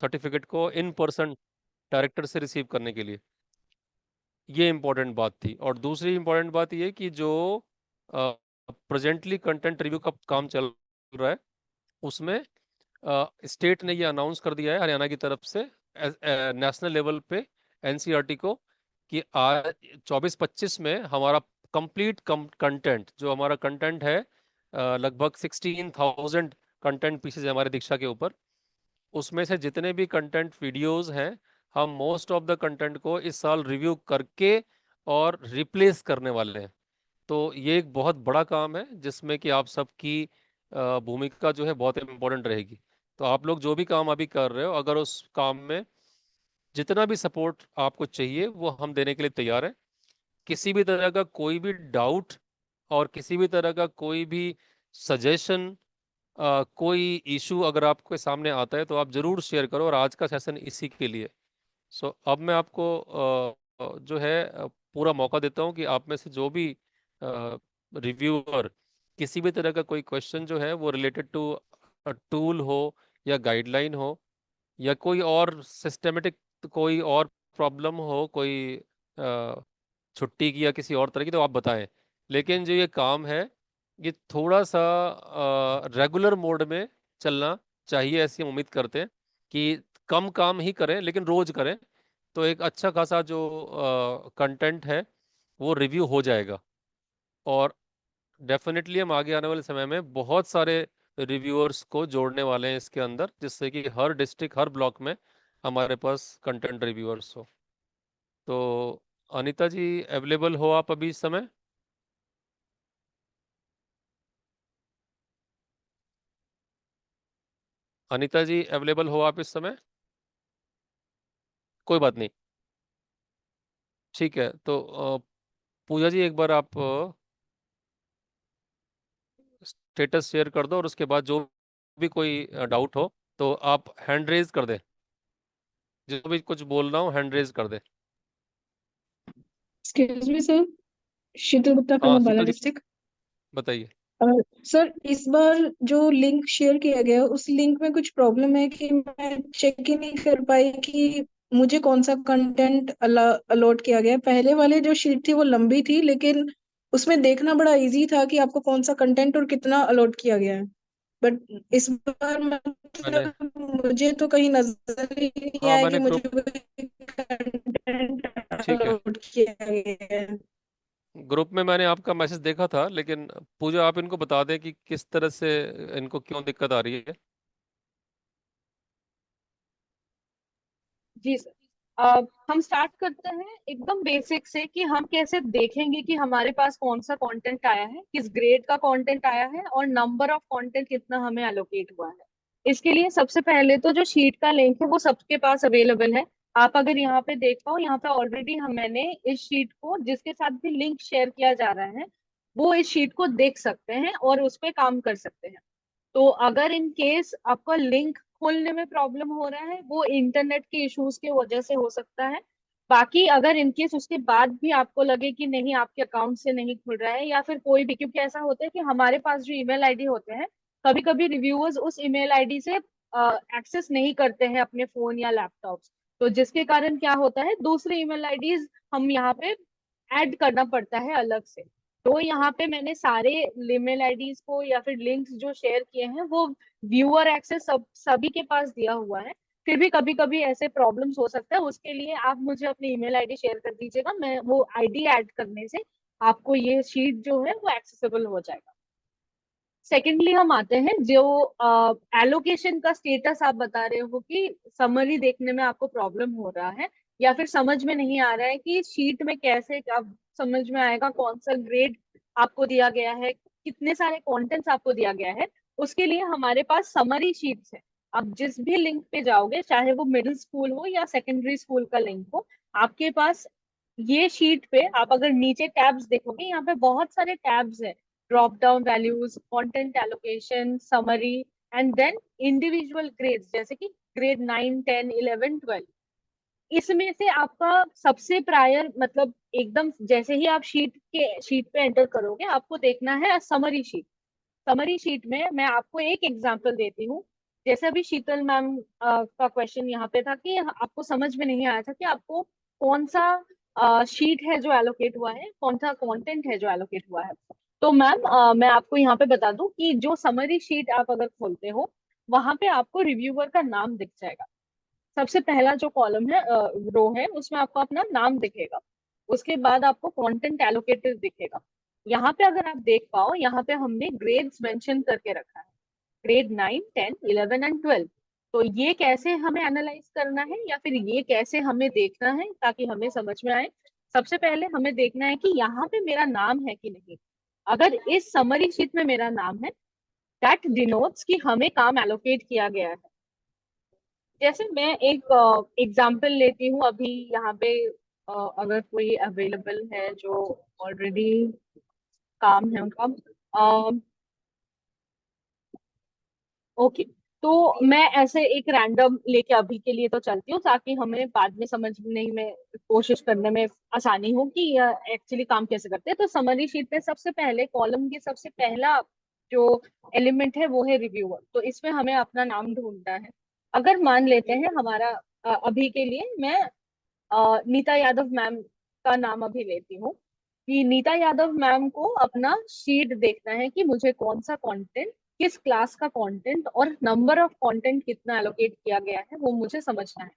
Certificate को in person director से receive करने के लिए। ये इम्पोर्टेंट बात थी। और दूसरी इम्पोर्टेंट बात ये कि जो प्रेजेंटली कंटेंट रिव्यू का काम चल रहा है उसमें स्टेट ने ये अनाउंस कर दिया है हरियाणा की तरफ से नेशनल लेवल पे एनसीईआरटी को कि आज 24-25 में हमारा कंप्लीट कंटेंट, जो हमारा कंटेंट है लगभग 16,000 कंटेंट पीसेज है हमारे दीक्षा के ऊपर, उसमें से जितने भी कंटेंट वीडियोस हैं हम मोस्ट ऑफ द कंटेंट को इस साल रिव्यू करके और रिप्लेस करने वाले हैं। तो ये एक बहुत बड़ा काम है जिसमें कि आप सबकी भूमिका जो है बहुत इम्पोर्टेंट रहेगी। तो आप लोग जो भी काम अभी कर रहे हो, अगर उस काम में जितना भी सपोर्ट आपको चाहिए वो हम देने के लिए तैयार हैं। किसी भी तरह का कोई भी डाउट और किसी भी तरह का कोई भी सजेशन, कोई इशू अगर आपके सामने आता है तो आप जरूर शेयर करो, और आज का सेशन इसी के लिए। सो अब मैं आपको जो है पूरा मौका देता हूँ कि आप में से जो भी रिव्यूअर किसी भी तरह का कोई क्वेश्चन जो है वो रिलेटेड टू टूल हो या गाइडलाइन हो या कोई और सिस्टमेटिक कोई और प्रॉब्लम हो, कोई छुट्टी की या किसी और तरह की, तो आप बताएं। लेकिन जो ये काम है ये थोड़ा सा रेगुलर मोड में चलना चाहिए, ऐसी हम उम्मीद करते हैं कि कम काम ही करें लेकिन रोज करें, तो एक अच्छा खासा जो कंटेंट है वो रिव्यू हो जाएगा। और डेफिनेटली हम आगे आने वाले समय में बहुत सारे रिव्यूअर्स को जोड़ने वाले हैं इसके अंदर, जिससे कि हर डिस्ट्रिक्ट हर ब्लॉक में हमारे पास कंटेंट रिव्यूअर्स हो। तो अनीता जी अवेलेबल हो आप अभी इस समय? अनीता जी अवेलेबल हो आप इस समय? कोई बात नहीं, ठीक है। तो पूजा जी एक बार आप स्टेटस शेयर कर दो, और उसके बाद जो भी कोई डाउट हो तो आप हैंड रेज कर दें। जो भी कुछ बोल रहा हूँ हैंड रेज कर दें। Excuse me sir, Sheetal Gupta हाँ फ्रॉम अम्बाला शीतल जी डिस्ट्रिक्ट। बताइए। सर, इस बार जो लिंक शेयर किया गया है उस लिंक में कुछ प्रॉब्लम है कि मैं चेक ही नहीं कर पाई कि मुझे कौन सा कंटेंट अलॉट किया गया है। पहले वाले जो शीट थी वो लंबी थी, लेकिन उसमें देखना बड़ा इजी था कि आपको कौन सा कंटेंट और कितना अलॉट किया गया है। बट इस बार मैंने मतलब मुझे तो कहीं नजर ही नहीं हाँ आया कि मैंने मुझे ग्रुप कोई कंटेंट ठीक है, अलॉट किया गया है। ग्रुप में मैंने आपका मैसेज देखा था, लेकिन पूजा आप इनको बता दें कि किस तरह से इनको क्यों दिक्कत आ रही है। जी सर। हम स्टार्ट करते हैं एकदम बेसिक से कि हम कैसे देखेंगे कि हमारे पास कौन सा कंटेंट आया है, किस ग्रेड का कंटेंट आया है और नंबर ऑफ कंटेंट कितना हमें एलोकेट हुआ है। इसके लिए सबसे पहले तो जो शीट का लिंक है वो सबके पास अवेलेबल है। आप अगर यहाँ पे देख पाओ, यहाँ पे ऑलरेडी मैंने इस शीट को जिसके साथ भी लिंक शेयर किया जा रहा है वो इस शीट को देख सकते हैं और उस पर काम कर सकते हैं। तो अगर इन केस आपका लिंक खोलने में प्रॉब्लम हो रहा है वो इंटरनेट के इश्यूज की वजह से हो सकता है। बाकी अगर इन केस उसके बाद भी आपको लगे कि नहीं आपके अकाउंट से नहीं खुल रहा है या फिर कोई भी, क्योंकि ऐसा होता है कि हमारे पास जो ईमेल आईडी होते हैं कभी कभी रिव्यूअर्स उस ईमेल आईडी से एक्सेस नहीं करते हैं अपने फोन या लैपटॉप। तो जिसके कारण क्या होता है दूसरे ईमेल आईडीज हम यहाँ पे ऐड करना पड़ता है अलग से। तो यहाँ पे मैंने सारे ईमेल आईडीज को या फिर लिंक्स जो शेयर किए हैं वो व्यूअर एक्सेस सभी के पास दिया हुआ है। फिर भी कभी कभी ऐसे प्रॉब्लम्स हो सकता है, उसके लिए आप मुझे अपनी ईमेल आईडी शेयर कर दीजिएगा, मैं वो आईडी ऐड करने से आपको ये शीट जो है वो एक्सेसिबल हो जाएगा। सेकेंडली हम आते हैं जो एलोकेशन का स्टेटस। आप बता रहे हो कि समरी देखने में आपको प्रॉब्लम हो रहा है या फिर समझ में नहीं आ रहा है कि शीट में कैसे अब समझ में आएगा कौन सा ग्रेड आपको दिया गया है, कितने सारे कंटेंट्स आपको दिया गया है। उसके लिए हमारे पास समरी शीट्स है। आप जिस भी लिंक पे जाओगे चाहे वो मिडिल स्कूल हो या सेकेंडरी स्कूल का लिंक हो, आपके पास ये शीट पे आप अगर नीचे टैब्स देखोगे यहाँ पे बहुत सारे टैब्स है। Drop down values, content allocation, summary and then individual grades जैसे कि ग्रेड 9, 10, 11, 12। इसमें से आपका सबसे प्रायर मतलब एकदम जैसे ही आप शीट पे एंटर करोगे आपको देखना है समरी शीट। समरी शीट में मैं आपको एक एग्जांपल देती हूँ। जैसे अभी शीतल मैम का क्वेश्चन यहाँ पे था कि आपको समझ में नहीं आया था कि आपको कौन सा शीट है जो एलोकेट हुआ है, कौन सा कंटेंट है जो एलोकेट हुआ है। तो मैम मैं आपको यहाँ पे बता दूं कि जो समरी शीट आप अगर खोलते हो वहां पे आपको रिव्यूअर का नाम दिख जाएगा। सबसे पहला जो कॉलम है, रो है, उसमें आपको अपना नाम दिखेगा। उसके बाद आपको कंटेंट एलोकेटेड दिखेगा। यहाँ पे अगर आप देख पाओ, यहाँ पे हमने ग्रेड्स मेंशन करके रखा है, ग्रेड 9, 10, 11 एंड 12। तो ये कैसे हमें एनालाइज करना है या फिर ये कैसे हमें देखना है ताकि हमें समझ में आए। सबसे पहले हमें देखना है कि यहाँ पे मेरा नाम है कि नहीं। अगर इस समरी शीट में मेरा नाम है, दैट डिनोट्स कि हमें काम एलोकेट किया गया है। जैसे मैं एक एग्जांपल लेती हूँ अभी यहाँ पे, अगर कोई अवेलेबल है जो ऑलरेडी काम है उनका। ओके, तो मैं ऐसे एक रैंडम लेके अभी के लिए तो चलती हूँ ताकि हमें बाद में समझने में, कोशिश करने में आसानी हो कि एक्चुअली काम कैसे करते हैं। तो समरी शीट में सबसे पहले कॉलम के सबसे पहला जो एलिमेंट है वो है रिव्यूअर। तो इसमें हमें अपना नाम ढूंढना है। अगर मान लेते हैं हमारा, अभी के लिए मैं नीता यादव मैम का नाम अभी लेती हूँ कि नीता यादव मैम को अपना शीट देखना है कि मुझे कौन सा कंटेंट, किस क्लास का कंटेंट और नंबर ऑफ कंटेंट कितना एलोकेट किया गया है वो मुझे समझना है।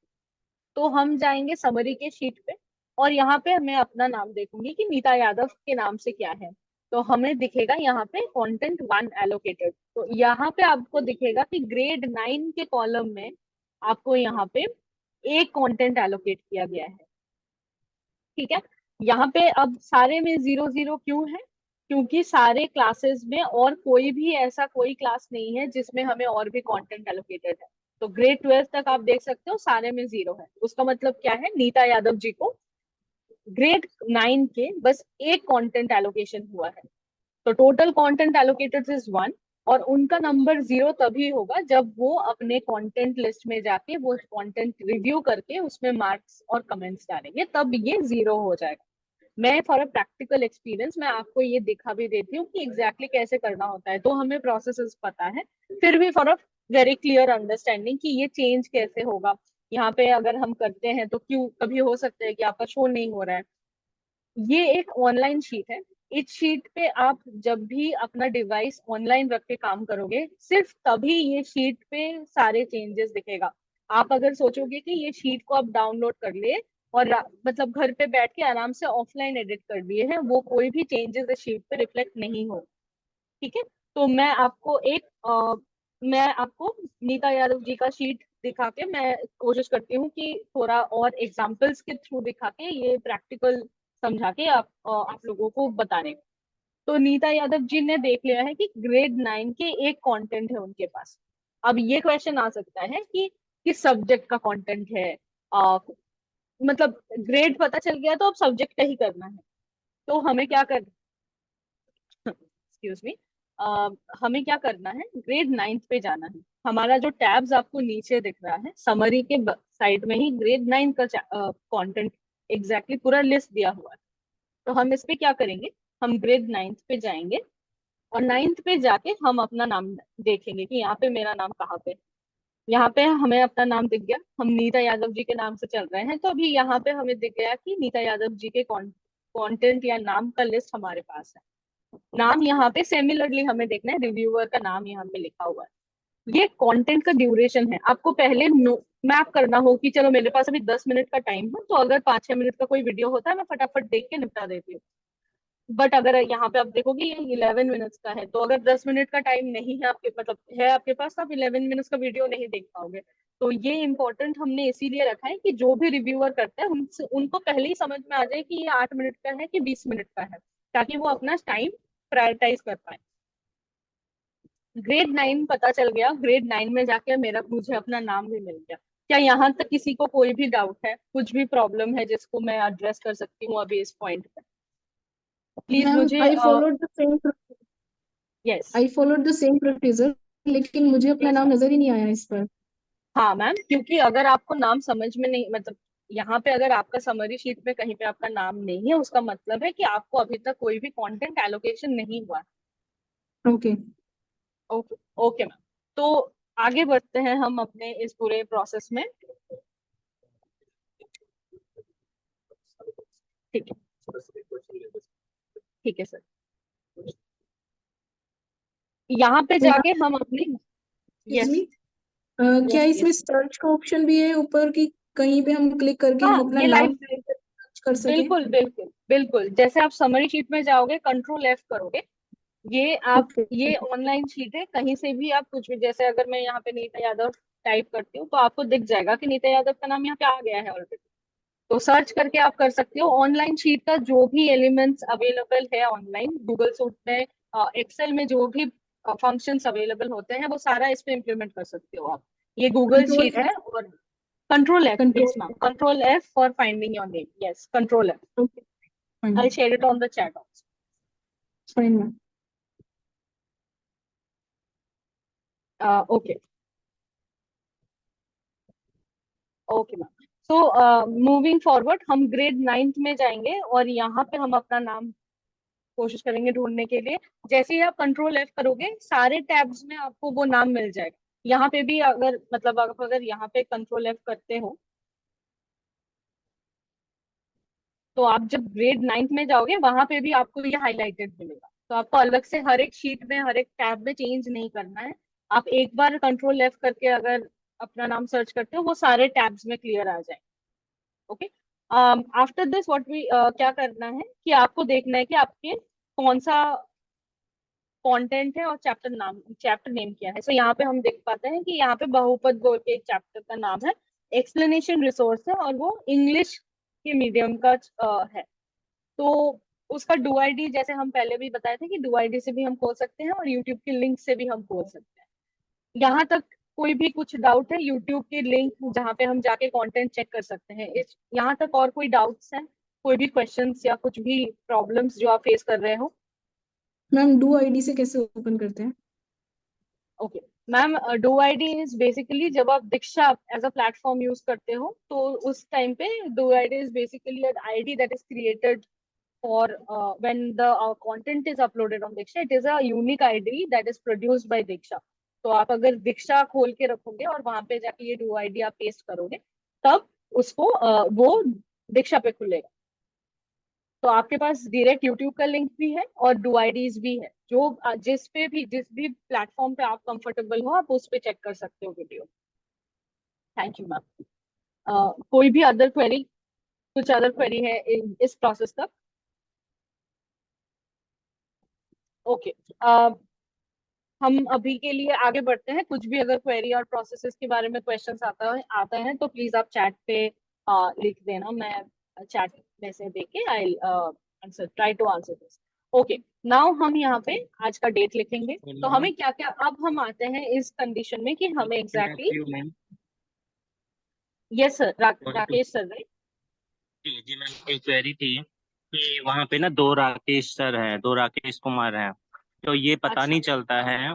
तो हम जाएंगे समरी के शीट पे और यहाँ पे मैं अपना नाम देखूंगी कि नीता यादव के नाम से क्या है। तो हमें दिखेगा यहाँ पे कंटेंट 1 एलोकेटेड। तो यहाँ पे आपको दिखेगा कि ग्रेड 9 के कॉलम में आपको यहाँ पे एक कंटेंट एलोकेट किया गया है। ठीक है, यहाँ पे अब सारे में 0 0 क्यों है? क्योंकि सारे क्लासेस में और कोई भी ऐसा कोई क्लास नहीं है जिसमें हमें और भी कंटेंट एलोकेटेड है। तो ग्रेड 12 तक आप देख सकते हो सारे में 0 है। उसका मतलब क्या है, नीता यादव जी को ग्रेड 9 के बस एक कंटेंट एलोकेशन हुआ है। तो टोटल कंटेंट एलोकेटेड इज 1। और उनका नंबर 0 तभी होगा जब वो अपने कंटेंट लिस्ट में जाके वो कंटेंट रिव्यू करके उसमें मार्क्स और कमेंट्स डालेंगे, तब ये 0 हो जाएगा। मैं फॉर अ प्रैक्टिकल एक्सपीरियंस मैं आपको ये दिखा भी देती हूँ कि एग्जैक्टली कैसे करना होता है। तो हमें प्रोसेसेस पता है, फिर भी for a very clear understanding कि ये चेंज कैसे होगा। यहाँ पे अगर हम करते हैं तो क्यों, कभी हो सकता है कि आपका शो नहीं हो रहा है। ये एक ऑनलाइन शीट है। इस शीट पे आप जब भी अपना डिवाइस ऑनलाइन रख के काम करोगे सिर्फ तभी ये शीट पे सारे चेंजेस दिखेगा। आप अगर सोचोगे कि ये शीट को आप डाउनलोड कर ले और मतलब घर पे बैठ के आराम से ऑफलाइन एडिट कर दिए हैं, वो कोई भी चेंजेस इस शीट पे रिफ्लेक्ट नहीं हो। ठीक है, तो मैं आपको नीता यादव जी का शीट दिखा के मैं कोशिश करती हूँ कि थोड़ा और एग्जांपल्स के थ्रू दिखा के ये प्रैक्टिकल समझा के आप लोगों को बताने। तो नीता यादव जी ने देख लिया है कि ग्रेड 9 के एक कंटेंट है उनके पास। अब ये क्वेश्चन आ सकता है कि किस सब्जेक्ट का कंटेंट है। आ, मतलब ग्रेड पता चल गया तो अब सब्जेक्ट का ही करना है। तो हमें क्या कर एक्सक्यूज मी, हमें क्या करना है, ग्रेड 9 पे जाना है। हमारा जो टैब्स आपको नीचे दिख रहा है समरी के साइड में ही ग्रेड 9 का कंटेंट एग्जैक्टली पूरा लिस्ट दिया हुआ है। तो हम इस पे क्या करेंगे, हम ग्रेड 9 पे जाएंगे और 9th पे जाके हम अपना नाम देखेंगे कि यहाँ पे मेरा नाम कहाँ पे। यहाँ पे हमें अपना नाम दिख गया, हम नीता यादव जी के नाम से चल रहे हैं तो अभी यहाँ पे हमें दिख गया कि नीता यादव जी के कंटेंट या नाम का लिस्ट हमारे पास है। नाम यहाँ पे सिमिलरली हमें देखना है, रिव्यूअर का नाम यहाँ पे लिखा हुआ है। ये कंटेंट का ड्यूरेशन है। आपको पहले मैप करना हो कि चलो मेरे पास अभी 10 मिनट का टाइम है, तो अगर 5 6 मिनट का कोई वीडियो होता है मैं फटाफट देख के निपटा देती हूँ। बट अगर यहाँ पे आप देखोगे ये 11 मिनट्स का है, तो अगर 10 मिनट का टाइम नहीं है आपके, मतलब है आपके पास, तो आप 11 मिनट्स का वीडियो नहीं देख पाओगे। तो ये इंपॉर्टेंट हमने इसीलिए रखा है कि जो भी रिव्यूअर करता है उनसे उनको पहले ही समझ में आ जाए कि ये 8 मिनट का है कि 20 मिनट का है, ताकि वो अपना टाइम प्रायोरिटाइज कर पाए। ग्रेड 9 पता चल गया, ग्रेड 9 में जाके मुझे अपना नाम भी मिल गया। क्या यहाँ तक किसी को कोई भी डाउट है, कुछ भी प्रॉब्लम है जिसको मैं एड्रेस कर सकती हूँ अभी इस पॉइंट पे? प्लीज मैम मुझे। I followed the same yes. I followed the same procedure, लेकिन मुझे अपना यस नाम मैम। नजर ही नहीं आया इस पर। हाँ मैम, क्योंकि अगर आपको नाम समझ में नहीं, मतलब यहाँ पे अगर आपका समरी शीट में कहीं पे आपका नाम नहीं है उसका मतलब है कि आपको अभी तक कोई भी कंटेंट एलोकेशन नहीं हुआ। ओके। ओके। Okay ma'am. तो आगे बढ़ते हैं हम अपने इस पूरे प्रोसेस में। ठीक है, ठीक है सर। यहाँ पे मैम, जाके हम अपनी, excuse यस me, क्या यस इसमें यस, सर्च का ऑप्शन भी है ऊपर की? कहीं पे हम क्लिक करके हाँ हम अपना ये नाम लाइव, सर्च कर सके? बिल्कुल बिल्कुल बिल्कुल, जैसे आप समरी शीट में जाओगे कंट्रोल एफ करोगे, ये आप, ओके। ये ऑनलाइन शीट है, कहीं से भी आप कुछ भी, जैसे अगर मैं यहाँ पे नीता यादव टाइप करती हूँ तो आपको दिख जाएगा कि नीता यादव का नाम यहाँ पे आ गया है ऑलरेडी। तो सर्च करके आप कर सकते हो। ऑनलाइन शीट का जो भी एलिमेंट्स अवेलेबल है ऑनलाइन गूगल सूट में, एक्सेल में जो भी फंक्शंस अवेलेबल होते हैं वो सारा इस पे इम्प्लीमेंट कर सकते हो आप। ये गूगल कंट्रोल शीट है। और control F, control. Yes ma'am, control F for finding your name, yes control F. Okay, fine. I share it on the chat also. Fine ma'am. Okay, okay ma'am. So moving forward हम grade 9th में जाएंगे और यहाँ पे हम अपना नाम कोशिश करेंगे ढूंढने के लिए। जैसे ही आप कंट्रोल एफ करोगे सारे टैब्स में आपको वो नाम मिल जाएगा। यहाँ पे भी अगर मतलब आप अगर यहाँ पे कंट्रोल एफ करते हो तो आप जब ग्रेड 9th में जाओगे वहां पे भी आपको ये हाईलाइटेड मिलेगा। तो आपको अलग से हर एक शीट में हर एक टैब में चेंज नहीं करना है। आप एक बार कंट्रोल एफ करके अगर अपना नाम सर्च करते हो वो सारे टैब्स में क्लियर आ जाए। Okay, after this what we क्या करना है कि आपको देखना है कि आपके कौन सा कंटेंट है और चैप्टर नाम, चैप्टर नेम क्या है। सो यहाँ पे हम देख पाते हैं कि यहाँ पे बहुपद बोल के एक चैप्टर का नाम है, एक्सप्लेनेशन रिसोर्स है, और वो इंग्लिश के मीडियम का है। तो उसका डू आईडी जैसे हम पहले भी बताए थे कि डू आईडी से भी हम खोल सकते हैं और यूट्यूब के लिंक से भी हम खोल सकते हैं। यहाँ तक कोई भी कुछ डाउट है, यूट्यूब के लिंक जहाँ पे हम जाके कंटेंट चेक कर सकते हैं, इस यहाँ तक और कोई डाउट्स हैं, कोई भी क्वेश्चंस या कुछ भी प्रॉब्लम्स जो आप फेस कर रहे हो? मैम, डू आईडी से कैसे ओपन करते हैं? Okay ma'am, do ID is basically जब आप दीक्षा एज अ प्लेटफॉर्म यूज करते हो तो उस टाइम पे do ID is basically an ID that is created for when the content is uploaded on Diksha. It is a unique ID that is produced by Diksha. तो आप अगर दीक्षा खोल के रखोगे और वहां पे जाके ये डू आईडी आप पेस्ट करोगे तब उसको वो दीक्षा पे खुलेगा। तो आपके पास डायरेक्ट यूट्यूब का लिंक भी है और डू आईडीज भी है, जो जिस भी प्लेटफॉर्म पे आप कंफर्टेबल हो आप उस पे चेक कर सकते हो वीडियो। Thank you ma'am. कोई भी अदर क्वेरी, कुछ अदर क्वेरी है इस प्रोसेस तक? ओके, हम अभी के लिए आगे बढ़ते हैं। कुछ भी अगर क्वेरी और प्रोसेसेस के बारे में क्वेश्चंस आता है तो प्लीज आप चैट पे लिख देना, मैं चैट में से देख के I answer, try to answer this. Okay, now हम यहाँ पे आज का डेट लिखेंगे। तो हमें क्या क्या, अब हम आते हैं इस कंडीशन में कि हमें exactly, yes sir, Rakesh sir right? जी जी मैम, एक क्वेरी थी कि वहाँ पे ना दो राकेश सर हैं, दो राकेश कुमार हैं, तो ये पता अच्छा, नहीं चलता है,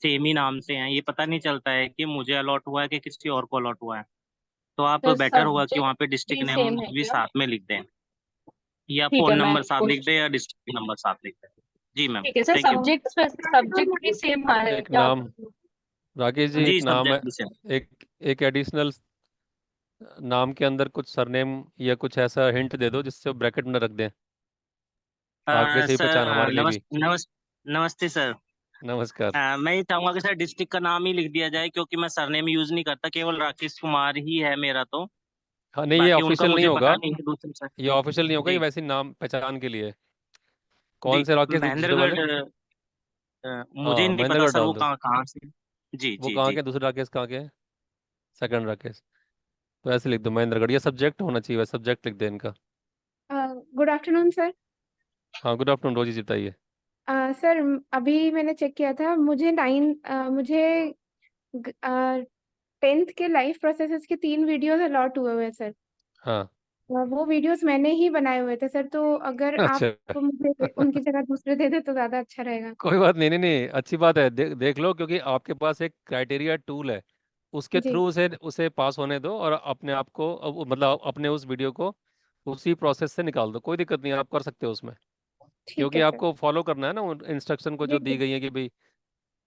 सेम ही नाम से हैं, ये पता नहीं चलता है कि मुझे अलॉट हुआ है कि किसी और को अलॉट हुआ है। तो आप सर बेटर होगा कि सब्जेक्ट वहाँ पे डिस्ट्रिक्ट भी नेम सेम है भी क्या? साथ में लिख दें, या ठीक फोन है, मैं नंबर साथ लिख कोशिश, दें या डिस्ट्रिक्ट नंबर साथ लिख दें। जी मैम, ठीक है सर, थैंक यू। सब्जेक्ट भी सेम है एक क्या? नाम, राकेश जी, जी एक नाम है, सब्जेक्ट भी सेम। एक एक एडिशनल नाम के अंदर कुछ सरनेम या कुछ ऐसा हिंट दे दो जिससे वो ब्रैकेट में रख दें, आगे से ही पहचान सर हमारे लिए भी। नमस्ते सर। नमस्कार। मैं ये चाहूंगा कि सर डिस्ट्रिक्ट का नाम ही लिख दिया जाए, क्योंकि मैं सरनेम यूज नहीं करता, केवल राकेश कुमार ही है मेरा, तो हाँ नहीं, ये बाकी उनका ऑफिशियल नहीं मुझे पता होगा, नहीं है दूसरे सर। ये ऑफिशियल नहीं होगा, ये जी वैसे ही नाम पहचान के लिए है। जी, कौन से राकेश दूसरे वाले? महेंद्रगढ़, मुझे हाँ, नहीं पता महेंद्रगढ़ सर डाल वो दो। कहाँ कहाँ से। जी वो जी कहाँ जी। के दूसरे राकेश कहाँ के हैं? सेकंड राकेश। तो ऐसे लिख दो महेंद्रगढ़, ये सब्जेक्ट होना चाहिए, वैसे सब्जेक्ट लिख दे इनका। Good afternoon sir. हाँ, गुड आफ्टरनून रोजी जी, बताइए। सर अभी मैंने चेक किया था, मुझे 10th के लाइफ प्रोसेसेस के 3 वीडियोस अलॉट हुए हुए हैं सर। हाँ। वो वीडियोस मैंने ही बनाए हुए थे सर, तो अगर आप अच्छा। मुझे उनकी जगह दूसरे दे दे तो ज़्यादा अच्छा रहेगा। कोई बात नहीं, नहीं नहीं, अच्छी बात है, देख लो, क्योंकि आपके पास एक क्राइटेरिया टूल है, उसके जी, थ्रू उसे उसे पास होने दो, और अपने आप को मतलब अपने उस वीडियो को उसी प्रोसेस से निकाल दो, कोई दिक्कत नहीं है, आप कर सकते हो उसमें। ठीक क्योंकि है सर। आपको फॉलो करना है ना उन इंस्ट्रक्शन को जी जो दी जी, गई है कि भाई,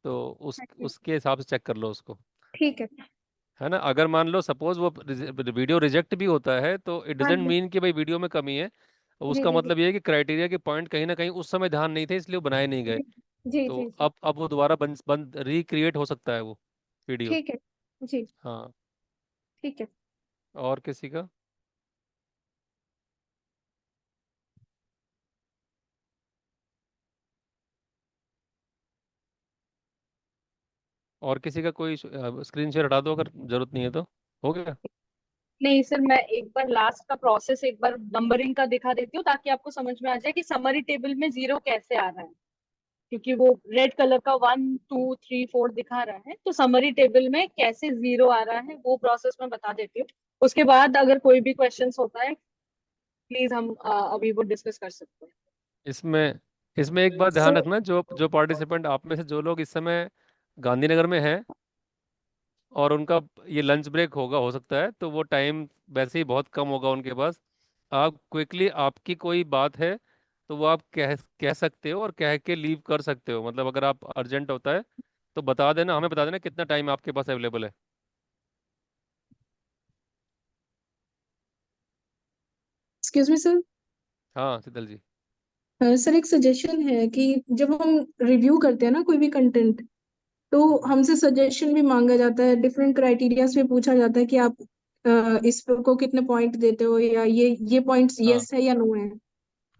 तो थैंक यू। उसके हिसाब से चेक कर लो उसको। ठीक है ना। अगर मान लो सपोज वो वीडियो रिजेक्ट भी होता है तो इट हाँ डजेंट जी मीन कि भाई वीडियो में कमी है। जी उसका जी जी मतलब ये है कि क्राइटेरिया के पॉइंट कहीं ना कहीं उस समय ध्यान नहीं थे, इसलिए वो बनाए नहीं गए। जी जी तो जी जी, अब वो दोबारा बन बन रिक्रिएट हो सकता है वो वीडियो। ठीक है जी, हाँ। ठीक है। और किसी का? और किसी का कोई स्क्रीन शेयर हटा दो अगर जरूरत नहीं है तो। हो गया। नहीं सर, मैं एक बार लास्ट का प्रोसेस एक बार नंबरिंग का दिखा देती हूँ ताकि आपको समझ में आ जाए कि समरी टेबल में जीरो कैसे आ रहा है। क्योंकि वो रेड कलर का 1 2 3 4 दिखा रहा है, तो समरी टेबल में कैसे जीरो आ रहा है वो प्रोसेस मैं बता देती हूँ। उसके बाद अगर कोई भी क्वेश्चंस होता है प्लीज हम अभी वो डिस्कस कर सकते हैं। इसमें इसमें एक बात ध्यान सर रखना, जो जो पार्टिसिपेंट आप में से जो लोग इस समय गांधीनगर में हैं और उनका ये लंच ब्रेक होगा, हो सकता है तो वो टाइम वैसे ही बहुत कम होगा उनके पास। आप क्विकली, आपकी कोई बात है तो वो आप कह सकते हो और कह के लीव कर सकते हो। मतलब अगर आप अर्जेंट होता है तो बता देना, हमें बता देना कितना टाइम आपके पास अवेलेबल है। Excuse me sir. हाँ शीतल जी। सर एक सजेशन है कि जब हम रिव्यू करते हैं ना कोई भी कंटेंट, तो हमसे सजेशन भी मांगा जाता है, डिफरेंट क्राइटेरियाज पे पूछा जाता है कि आप इसको कितने पॉइंट देते हो, या ये पॉइंट्स हाँ यस है या नो है।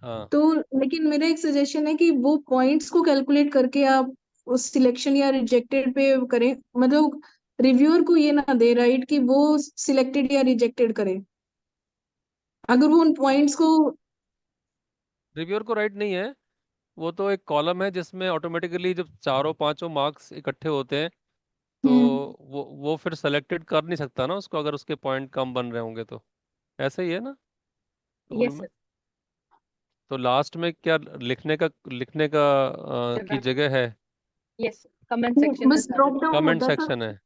हाँ। तो लेकिन मेरा एक सजेशन है कि वो पॉइंट्स को कैलकुलेट करके आप उस सिलेक्शन या रिजेक्टेड पे करें। मतलब रिव्यूअर को ये ना दे राइट कि वो सिलेक्टेड या रिजेक्टेड करे, अगर वो उन पॉइंट्स को। रिव्यूअर को राइट नहीं है, वो तो एक कॉलम है जिसमें ऑटोमेटिकली जब चारों पांचों मार्क्स इकट्ठे होते हैं तो हम्म। वो फिर सेलेक्टेड कर नहीं सकता ना उसको, अगर उसके पॉइंट कम बन रहे होंगे तो। ऐसा ही है ना रूल यस में। सर। तो लास्ट में क्या लिखने का की जगह है? यस, कमेंट सेक्शन में बस सारे ड्रॉप लोग। डाउन कमेंट होता था। सेक्शन है।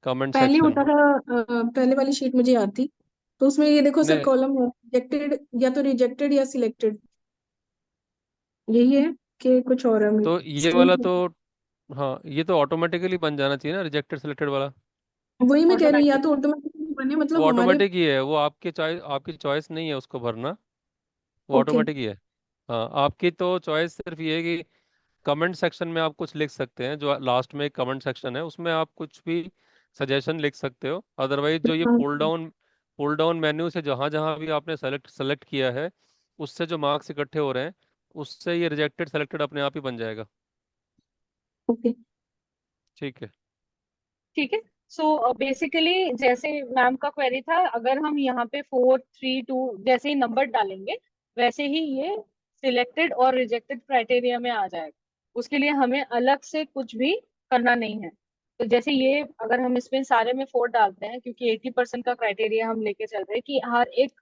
कमेंट पहले सेक्शन। होता था पहले वाली शीट मुझे याद थी, तो उसमें ये देखो सर, नहीं, कॉलम है रिजेक्टेड, या तो रिजेक्टेड या सिलेक्टेड, यही है कि कुछ और है तो ये स्क्रीन वाला तो, पे। हाँ ये तो ऑटोमेटिकली बन जाना चाहिए ना, रिजेक्टेड सेलेक्टेड वाला। वही मैं कह रही हूँ, या ऑटोमेटिक। तो ऑटोमेटिकली बने, वो मतलब हमारे। ऑटोमेटिक ही है, वो आपकी चॉइस नहीं है उसको भरना। वो ओके। ऑटोमेटिक ही है। हाँ, आपकी तो चॉइस सिर्फ ये है कि कमेंट सेक्शन में आप कुछ लिख सकते हैं, जो लास्ट में एक कमेंट सेक्शन है उसमें आप कुछ भी सजेशन लिख सकते हो। अदरवाइज जो ये हाँ। पुल डाउन मेन्यू से जहाँ जहाँ भी आपने सेलेक्ट किया है, उससे जो मार्क्स इकट्ठे हो रहे हैं, उससे ये रिजेक्टेड सेलेक्टेड अपने आप ही बन जाएगा। ओके। ठीक है। ठीक है। सो बेसिकली जैसे मैम का क्वेरी था, अगर हम यहाँ पे 4 3 2 जैसे ही नंबर डालेंगे वैसे ही ये सिलेक्टेड और रिजेक्टेड क्राइटेरिया में आ जाएगा। उसके लिए हमें अलग से कुछ भी करना नहीं है। तो जैसे ये अगर हम इसमें सारे में 4 डालते हैं, क्योंकि 80% का क्राइटेरिया हम लेके चल रहे हैं कि हर एक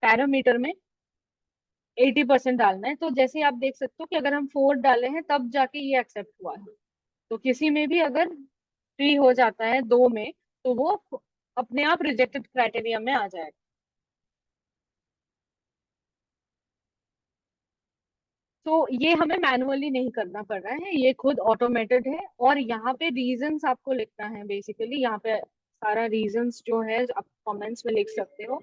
पैरामीटर में 80% डालना है, तो जैसे आप देख सकते हो कि अगर हम 4 डाले हैं तब जाके ये एक्सेप्ट हुआ है। तो किसी में भी अगर 3 हो जाता है 2 में, तो वो अपने आप रिजेक्टेड क्राइटेरिया में आ जाएगा। तो ये हमें मैनुअली नहीं करना पड़ रहा है, ये खुद ऑटोमेटेड है। और यहाँ पे रीजंस आपको लिखना है, बेसिकली यहाँ पे सारा रीजंस जो है आप कमेंट्स में लिख सकते हो।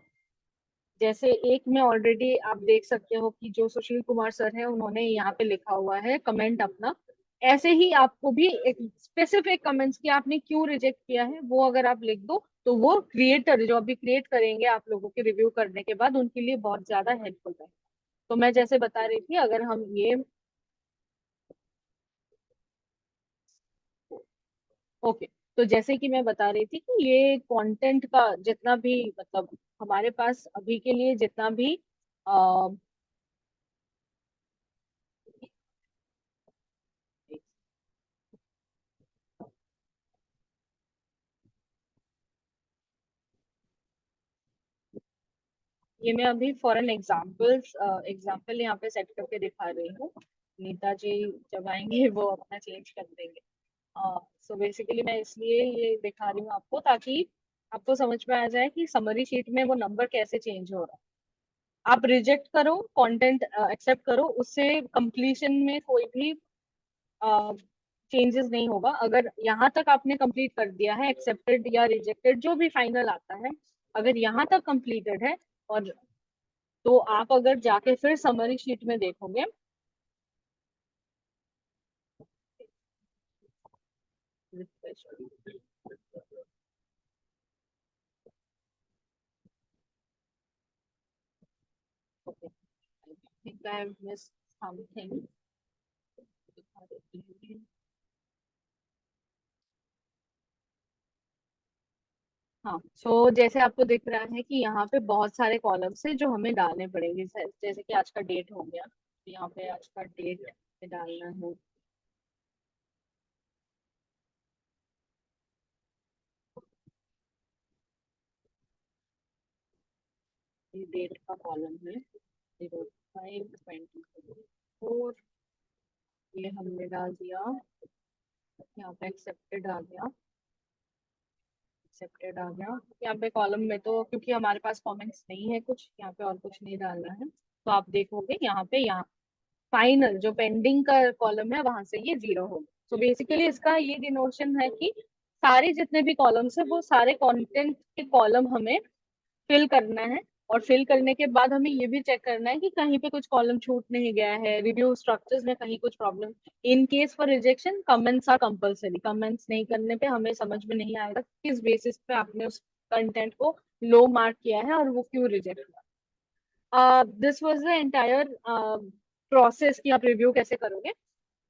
जैसे एक में ऑलरेडी आप देख सकते हो कि जो सुशील कुमार सर है उन्होंने यहाँ पे लिखा हुआ है कमेंट अपना। ऐसे ही आपको भी एक स्पेसिफिक कमेंट्स की आपने क्यों रिजेक्ट किया है वो अगर आप लिख दो, तो वो क्रिएटर जो अभी क्रिएट करेंगे आप लोगों के रिव्यू करने के बाद उनके लिए बहुत ज्यादा हेल्पफुल है। तो मैं जैसे बता रही थी, अगर हम ये ओके, तो जैसे कि मैं बता रही थी कि ये कंटेंट का जितना भी मतलब हमारे पास अभी के लिए जितना भी ये मैं अभी फॉर एन एग्जाम्पल यहाँ पे सेट करके दिखा रही हूँ। नीता जी जब आएंगे वो अपना चेंज कर देंगे। सो बेसिकली मैं इसलिए ये दिखा रही हूँ आपको ताकि आपको समझ में आ जाए कि समरी शीट में वो नंबर कैसे चेंज हो रहा है। आप रिजेक्ट करो, कंटेंट एक्सेप्ट करो, उससे कंप्लीशन में कोई भी चेंजेस नहीं होगा। अगर यहाँ तक आपने कंप्लीट कर दिया है, एक्सेप्टेड या रिजेक्टेड जो भी फाइनल आता है, अगर यहाँ तक कंप्लीटेड है, और तो आप अगर जाके फिर समरी शीट में देखोगे, okay, I think I have missed something. हाँ, सो जैसे आपको दिख रहा है कि यहाँ पे बहुत सारे कॉलम्स हैं जो हमें डालने पड़ेंगे। जैसे कि आज का डेट हो गया, तो यहाँ पे आज का डेट डालना है। ये डेट का कॉलम है 05/2024। ये हमने डाल दिया, यहाँ पे एक्सेप्टेड आ गया, एक्सेप्टेड आ गया। यहाँ पे कॉलम में तो क्योंकि हमारे पास कमेंट्स नहीं है कुछ, यहाँ पे और कुछ नहीं डालना है, तो आप देखोगे यहाँ पे, यहाँ फाइनल जो पेंडिंग का कॉलम है वहां से ये 0 होगा। तो बेसिकली इसका ये डिनोशन है कि सारे जितने भी कॉलम्स है वो सारे कंटेंट के कॉलम हमें फिल करना है। और फिल करने के बाद हमें ये भी चेक करना है कि कहीं पे कुछ कॉलम छूट नहीं गया है, रिव्यू स्ट्रक्चर्स में कहीं कुछ problem. In case for rejection comments are compulsory. Comments नहीं करने पे हमें समझ में नहीं आएगा किस बेसिस पे आपने उस कंटेंट को लो मार्क किया है और वो क्यों रिजेक्ट हुआ। This was the entire process कि आप रिव्यू कैसे करोगे।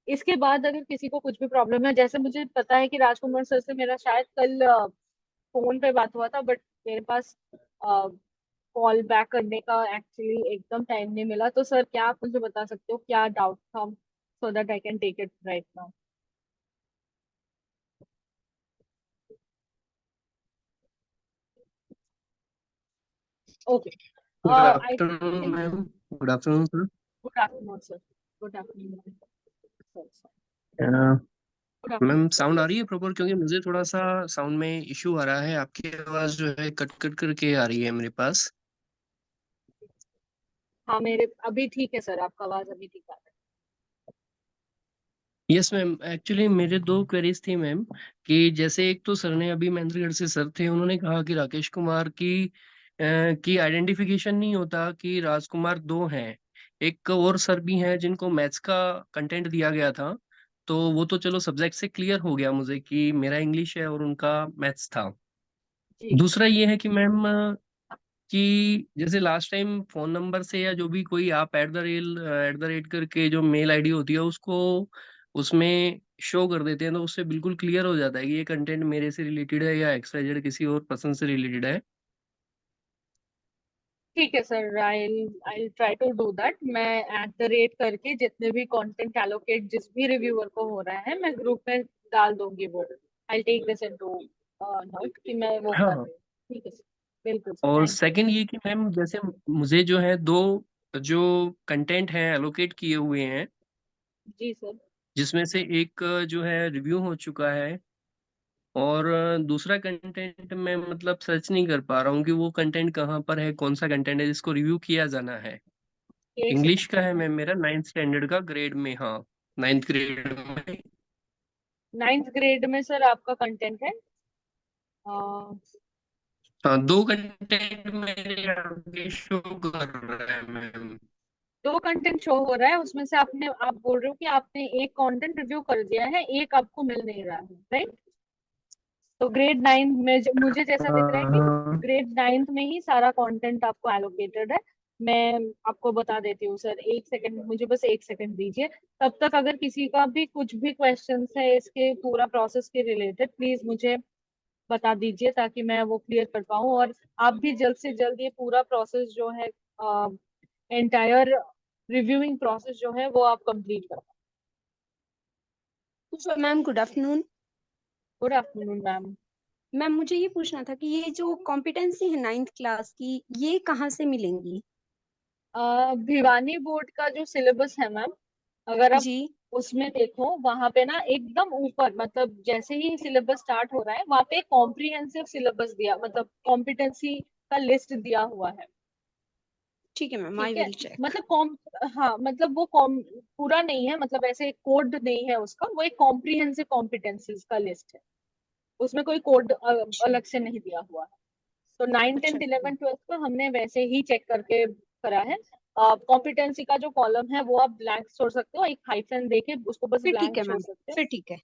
इसके बाद अगर किसी को कुछ भी प्रॉब्लम है, जैसे मुझे पता है कि राजकुमार सर से मेरा शायद कल फोन पे बात हुआ था, बट मेरे पास कॉल बैक करने का एक्चुअली एकदम टाइम नहीं मिला। तो सर क्या आप मुझे बता सकते हो क्या डाउट था, so that I can take it right now. Okay, good I afternoon think, ma'am. Good afternoon sir. Good afternoon sir. Good afternoon sir. Good ma'am afternoon sound आ सर। रही है प्रॉपर? क्योंकि मुझे थोड़ा सा साउंड में issue आ रहा है, आपकी आवाज जो है कट कट करके आ रही है मेरे पास। हाँ, मेरे अभी ठीक है सर, आपका आवाज अभी ठीक आ रहा यस मैम, एक्चुअली मेरे दो क्वेरीज थी मैम। कि जैसे एक तो सर ने अभी महेंद्रगढ़ से सर थे, उन्होंने कहा कि राकेश कुमार की आइडेंटिफिकेशन नहीं होता कि राजकुमार दो हैं। एक और सर भी हैं जिनको मैथ्स का कंटेंट दिया गया था। तो वो तो चलो सब्जेक्ट से क्लियर हो गया मुझे कि मेरा इंग्लिश है और उनका मैथ्स था। है। जी दूसरा ये है कि मैम कि जैसे लास्ट टाइम फोन नंबर से या जो भी कोई आप एट द रेट करके जो मेल आईडी होती है उसको उसमें शो कर देते हैं, तो उससे बिल्कुल क्लियर हो जाता है कि ये कंटेंट मेरे से रिलेटेड है या XYZ किसी और पर्सन से रिलेटेड है। ठीक है sir, I I try to do that. मैं @ करके जितने भी कंटेंट एलोकेट जिस भी रिव्यूअर को हो रहा है मैं ग्रुप में डाल दूंगी वो। I take this into note कि मैं वो कर हाँ। रही हूँ। ठीक है सर, बिल्कुल सर, और थैंक यू। सेकंड ये कि मैम जैसे मुझे जो है दो जो कंटेंट हैं एलोकेट किए हुए हैं, जी सर। जिसमें से एक जो है रिव्यू हो चुका है और दूसरा कंटेंट मैं मतलब सर्च नहीं कर पा रहा हूँ कि वो कंटेंट कहाँ पर है, कौन सा कंटेंट है जिसको रिव्यू किया जाना है। एक इंग्लिश का है सेकंड। मैम, मेरा 9th स्टैंडर्ड का ग्रेड में। हाँ, 9th ग्रेड में। 9th ग्रेड में सर आपका कंटेंट है। हाँ, दो कंटेंट मेरे आगे शो कर रहा है मैम। दो कंटेंट शो हो रहा है, उसमें से आप बोल रहे हो कि आपने एक कंटेंट रिव्यू कर दिया है, एक आपको मिल नहीं रहा है, राइट? तो ग्रेड 9 में मुझे जैसा दिख रहा है कि हाँ, ग्रेड 9 में ही सारा कंटेंट आपको एलोकेटेड है। मैं आपको बता देती हूँ सर, एक सेकंड, मुझे बस एक सेकंड दीजिए। तब तक अगर किसी का भी कुछ भी क्वेश्चंस है इसके पूरा प्रोसेस के रिलेटेड, प्लीज मुझे बता दीजिए ताकि मैं वो क्लियर कर पाऊँ। और आप भी जल्द से जल्द ये पूरा प्रोसेस जो है, एंटायर रिव्यूइंग प्रोसेस जो है वो आप कंप्लीट कर। तो ma'am good afternoon. Good afternoon ma'am. Ma'am मुझे ये पूछना था कि ये जो कॉम्पिटेंसी है 9th क्लास की, ये कहाँ से मिलेंगी? भिवानी बोर्ड का जो सिलेबस है मैम, अगर आप जी। उसमें देखो वहां पे ना एकदम ऊपर, मतलब जैसे ही सिलेबस स्टार्ट हो रहा है वहां पे कॉम्प्रिहेंसिव सिलेबस दिया, मतलब कॉम्पिटेंसी का लिस्ट दिया हुआ है। ठीक है मैम, आई ठीक है, विल चेक। मतलब हाँ, मतलब वो पूरा नहीं है, मतलब ऐसे कोड नहीं है उसका, वो एक कॉम्प्रिहेंसिव कॉम्पिटेंसीज का लिस्ट है, उसमें कोई कोड अलग से नहीं दिया हुआ है। तो 9, 10, 11, 12 को हमने वैसे ही चेक करके करा है। कॉम्पिटेंसी का जो कॉलम है वो आप ब्लैंक छोड़ सकते हो, एक हाइफन देके उसको बस फिर ठीक ब्लैंक है छोड़ मैम, सकते हो। फिर ठीक है,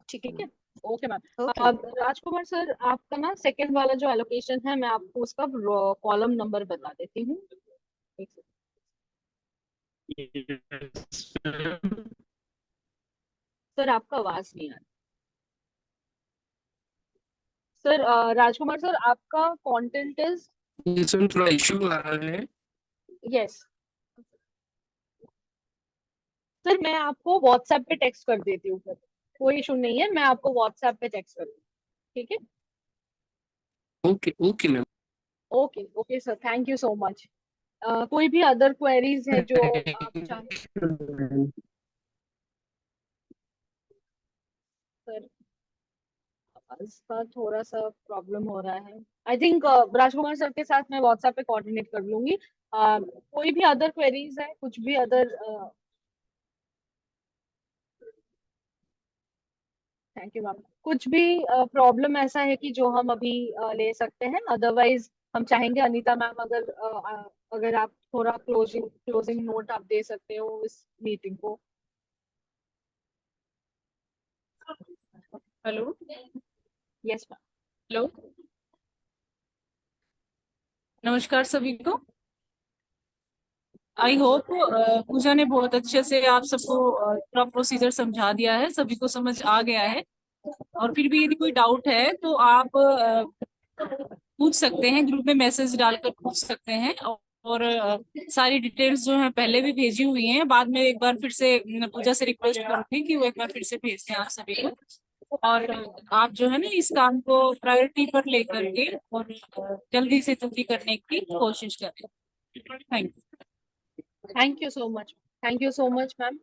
ठीक है ठीक है, मैम। Okay ma'am. ओके अब राजकुमार सर, आपका ना सेकंड वाला जो एलोकेशन है, मैं आपको उसका कॉलम नंबर बता देती हूँ। एक second। सर आपका आवाज नहीं आ रहा। सर राजकुमार सर, आपका कंटेंट इज, इसमें थोड़ा इशू आ रहा है। यस सर, मैं आपको व्हाट्सएप पे टेक्स्ट कर देती हूँ सर, कोई इशू नहीं है, मैं आपको व्हाट्सएप पे टेक्स्ट कर दूँ। ठीक है, okay okay ma'am. Okay okay sir, thank you so much. कोई भी अदर क्वेरीज है जो आप चाहें सर? इसका थोड़ा सा प्रॉब्लम हो रहा है, आई थिंक राजकुमार सर के साथ मैं व्हाट्सएप पे कोऑर्डिनेट कर लूंगी। कोई भी अदर क्वेरीज है, कुछ भी अदर? Thank you ma'am. कुछ भी प्रॉब्लम ऐसा है कि जो हम अभी ले सकते हैं, अदरवाइज हम चाहेंगे अनीता मैम, अगर आप थोड़ा क्लोजिंग क्लोजिंग नोट आप दे सकते हो इस मीटिंग को। Hello yes ma'am. हेलो, नमस्कार सभी को। आई होप पूजा ने बहुत अच्छे से आप सबको पूरा प्रोसीजर समझा दिया है, सभी को समझ आ गया है। और फिर भी यदि कोई डाउट है तो आप पूछ सकते हैं, ग्रुप में मैसेज डालकर पूछ सकते हैं। और सारी डिटेल्स जो है पहले भी भेजी हुई हैं, बाद में एक बार फिर से पूजा से रिक्वेस्ट करूंगी कि वो एक बार फिर से भेज दें आप सभी को। और आप जो है ना इस काम को प्रायोरिटी पर लेकर के और जल्दी से जल्दी करने की कोशिश करें। Thank you. Thank you so much, thank you so much ma'am.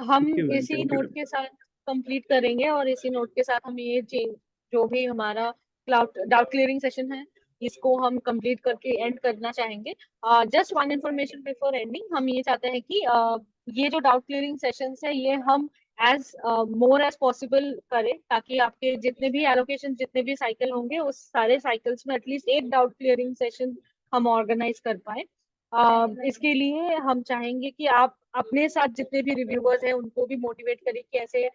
हम इसी नोट के साथ कंप्लीट करेंगे, और इसी नोट के साथ हम ये चेंज, जो भी हमारा डाउट क्लियरिंग सेशन है, इसको हम कंप्लीट करके एंड करना चाहेंगे। Just one information before ending, हम ये चाहते हैं कि ये जो डाउट क्लियरिंग सेशंस है, ये हम एज मोर एज पॉसिबल करें, ताकि आपके जितने भी एलोकेशन, जितने भी साइकिल होंगे, उस सारे साइकिल्स में एटलीस्ट एक डाउट क्लियरिंग सेशन हम ऑर्गेनाइज कर पाए। इसके लिए हम चाहेंगे कि आप अपने साथ जितने भी रिव्यूअर्स हैं उनको भी मोटिवेट करें कि ऐसे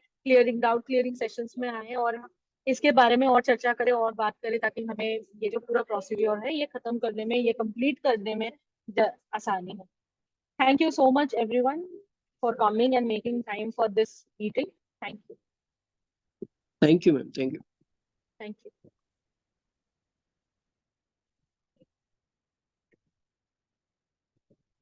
डाउट क्लियरिंग सेशंस में आए और इसके बारे में और चर्चा करें और बात करें, ताकि हमें ये जो पूरा प्रोसीड्योर है ये खत्म करने में, ये कंप्लीट करने में आसानी हो। Thank you so much everyone for coming and making time for this meeting. Thank you. Thank you ma'am, thank you. Thank you.